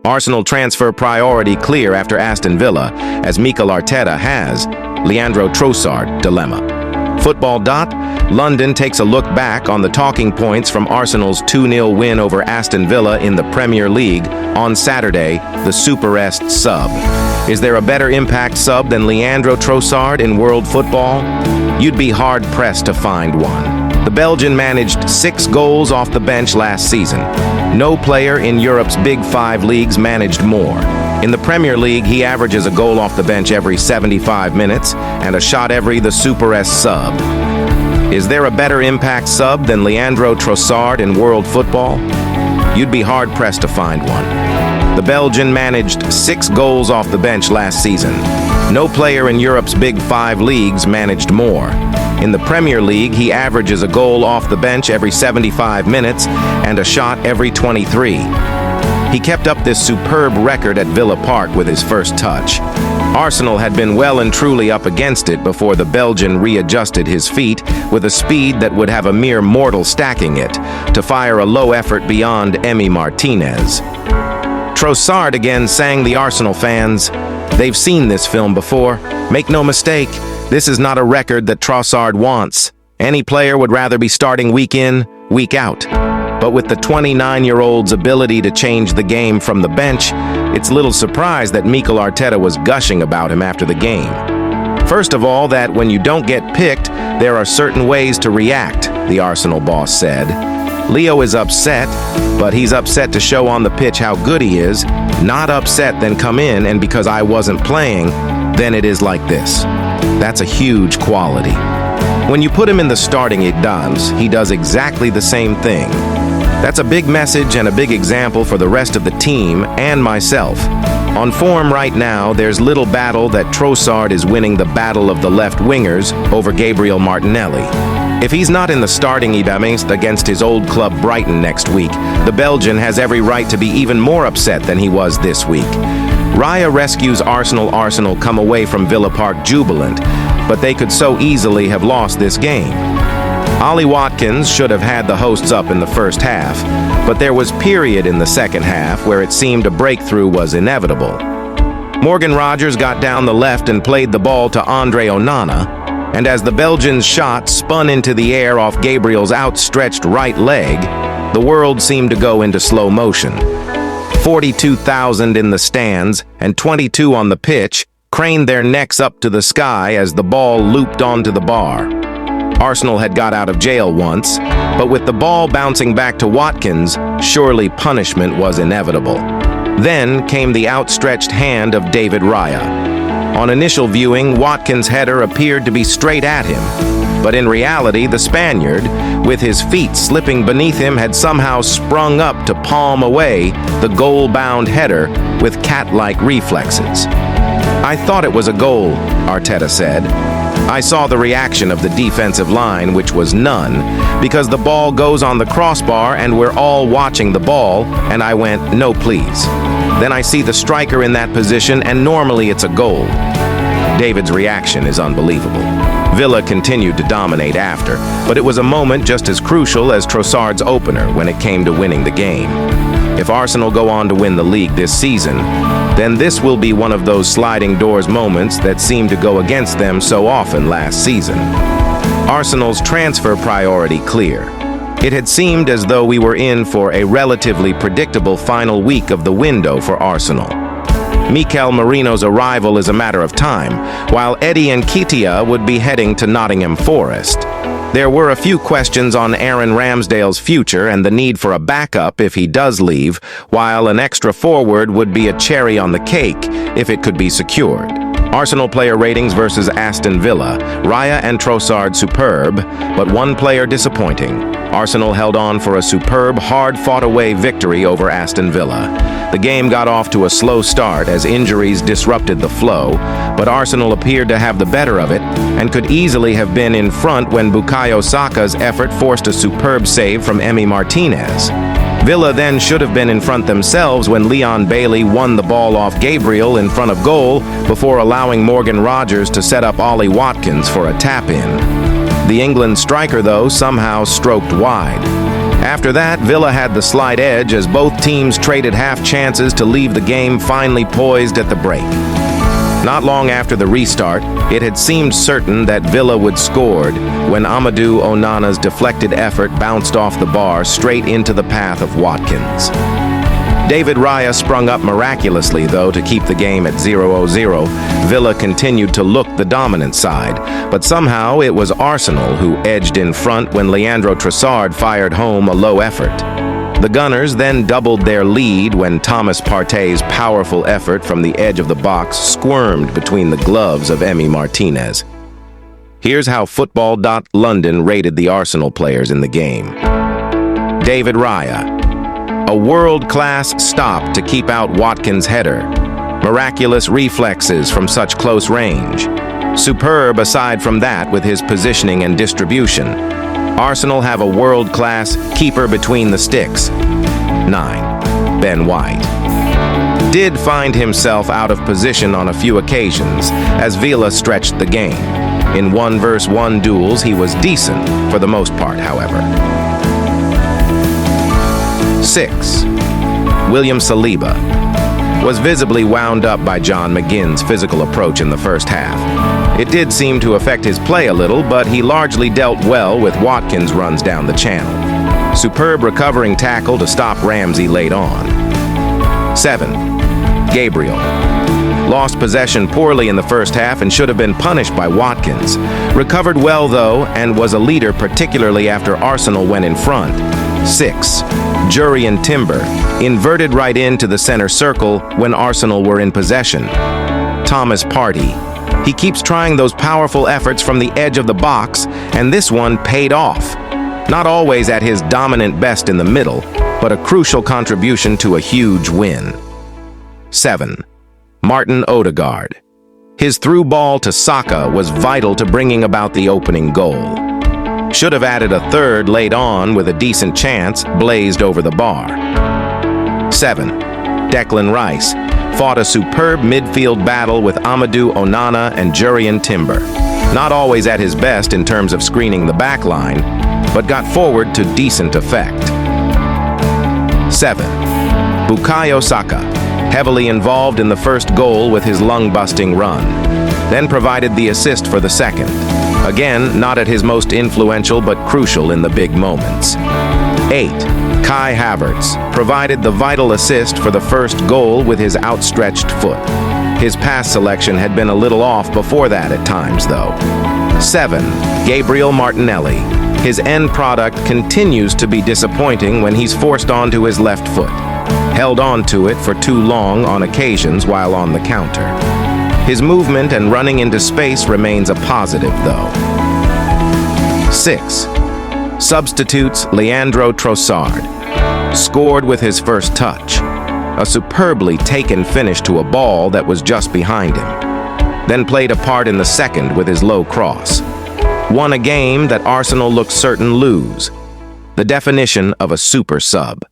Arsenal transfer priority clear after Aston Villa, as Mikel Arteta has Leandro Trosard dilemma. Football. London takes a look back on the talking points from Arsenal's 2-0 win over Aston Villa in the Premier League on Saturday, the Super Est sub. Is there a better impact sub than Leandro Trosard in world football? You'd be hard-pressed to find one. The Belgian managed 6 goals off the bench last season. No player in Europe's Big 5 leagues managed more. In the Premier League, he averages a goal off the bench every 75 minutes and a shot every the Super S sub. Is there a better impact sub than Leandro Trosard in world football? You'd be hard-pressed to find one. The Belgian managed 6 goals off the bench last season. No player in Europe's Big 5 leagues managed more. In the Premier League, he averages a goal off the bench every 75 minutes and a shot every 23. He kept up this superb record at Villa Park with his first touch. Arsenal had been well and truly up against it before the Belgian readjusted his feet with a speed that would have a mere mortal stacking it to fire a low effort beyond Emi Martinez. Trosard again sang the Arsenal fans. They've seen this film before. Make no mistake, this is not a record that Trosard wants. Any player would rather be starting week in, week out. But with the 29-year-old's ability to change the game from the bench, it's little surprise that Mikel Arteta was gushing about him after the game. First of all, that when you don't get picked, there are certain ways to react, the Arsenal boss said. Leo is upset, but he's upset to show on the pitch how good he is, not upset then come in and because I wasn't playing, then it is like this. That's a huge quality. When you put him in the starting he does exactly the same thing. That's a big message and a big example for the rest of the team and myself. On form right now, there's little battle that Trosard is winning the battle of the left wingers over Gabriel Martinelli. If he's not in the starting against his old club Brighton next week, the Belgian has every right to be even more upset than he was this week. Raya rescues Arsenal. Arsenal come away from Villa Park jubilant, but they could so easily have lost this game. Ollie Watkins should have had the hosts up in the first half, but there was period in the second half where it seemed a breakthrough was inevitable. Morgan Rogers got down the left and played the ball to Andre Onana, and as the Belgians' shot spun into the air off Gabriel's outstretched right leg, the world seemed to go into slow motion. 42,000 in the stands and 22 on the pitch craned their necks up to the sky as the ball looped onto the bar. Arsenal had got out of jail once, but with the ball bouncing back to Watkins, surely punishment was inevitable. Then came the outstretched hand of David Raya. On initial viewing, Watkins' header appeared to be straight at him, but in reality, the Spaniard, with his feet slipping beneath him, had somehow sprung up to palm away the goal-bound header with cat-like reflexes. I thought it was a goal, Arteta said. I saw the reaction of the defensive line, which was none, because the ball goes on the crossbar and we're all watching the ball, and I went, no please. Then I see the striker in that position, and normally it's a goal. David's reaction is unbelievable. Villa continued to dominate after, but it was a moment just as crucial as Trossard's opener when it came to winning the game. If Arsenal go on to win the league this season, then this will be one of those sliding doors moments that seemed to go against them so often last season. Arsenal's transfer priority clear. It had seemed as though we were in for a relatively predictable final week of the window for Arsenal. Mikel Merino's arrival is a matter of time, while Eddie Nketiah would be heading to Nottingham Forest. There were a few questions on Aaron Ramsdale's future and the need for a backup if he does leave, while an extra forward would be a cherry on the cake if it could be secured. Arsenal player ratings versus Aston Villa. Raya and Trosard superb, but one player disappointing. Arsenal held on for a superb, hard-fought-away victory over Aston Villa. The game got off to a slow start as injuries disrupted the flow, but Arsenal appeared to have the better of it and could easily have been in front when Bukayo Saka's effort forced a superb save from Emi Martinez. Villa then should have been in front themselves when Leon Bailey won the ball off Gabriel in front of goal before allowing Morgan Rogers to set up Ollie Watkins for a tap-in. The England striker, though, somehow stroked wide. After that, Villa had the slight edge as both teams traded half chances to leave the game finally poised at the break. Not long after the restart, it had seemed certain that Villa would score when Amadou Onana's deflected effort bounced off the bar straight into the path of Watkins. David Raya sprung up miraculously, though, to keep the game at 0-0. Villa continued to look the dominant side, but somehow it was Arsenal who edged in front when Leandro Trosard fired home a low effort. The Gunners then doubled their lead when Thomas Partey's powerful effort from the edge of the box squirmed between the gloves of Emi Martinez. Here's how Football.London rated the Arsenal players in the game. David Raya. A world-class stop to keep out Watkins' header. Miraculous reflexes from such close range. Superb aside from that with his positioning and distribution. Arsenal have a world-class keeper between the sticks. 9. Ben White. Did find himself out of position on a few occasions as Villa stretched the game. In 1-versus-1 duels, he was decent for the most part, however. 6. William Saliba was visibly wound up by John McGinn's physical approach in the first half. It did seem to affect his play a little, but he largely dealt well with Watkins' runs down the channel. Superb recovering tackle to stop Ramsey late on. 7. Gabriel. Lost possession poorly in the first half and should have been punished by Watkins. Recovered well, though, and was a leader, particularly after Arsenal went in front. 6. Jurrien Timber, inverted right into the center circle when Arsenal were in possession. Thomas Partey. He keeps trying those powerful efforts from the edge of the box, and this one paid off. Not always at his dominant best in the middle, but a crucial contribution to a huge win. 7. Martin Odegaard. His through ball to Saka was vital to bringing about the opening goal. Should have added a third late on with a decent chance blazed over the bar. 7. Declan Rice fought a superb midfield battle with Amadou Onana and Jurrien Timber. Not always at his best in terms of screening the back line, but got forward to decent effect. 7. Bukayo Saka, heavily involved in the first goal with his lung-busting run, then provided the assist for the second. Again, not at his most influential but crucial in the big moments. 8. Kai Havertz provided the vital assist for the first goal with his outstretched foot. His pass selection had been a little off before that at times, though. 7. Gabriel Martinelli. His end product continues to be disappointing when he's forced onto his left foot. Held on to it for too long on occasions while on the counter. His movement and running into space remains a positive, though. 6. Substitutes Leandro Trosard. Scored with his first touch. A superbly taken finish to a ball that was just behind him. Then played a part in the second with his low cross. Won a game that Arsenal looked certain lose. The definition of a super sub.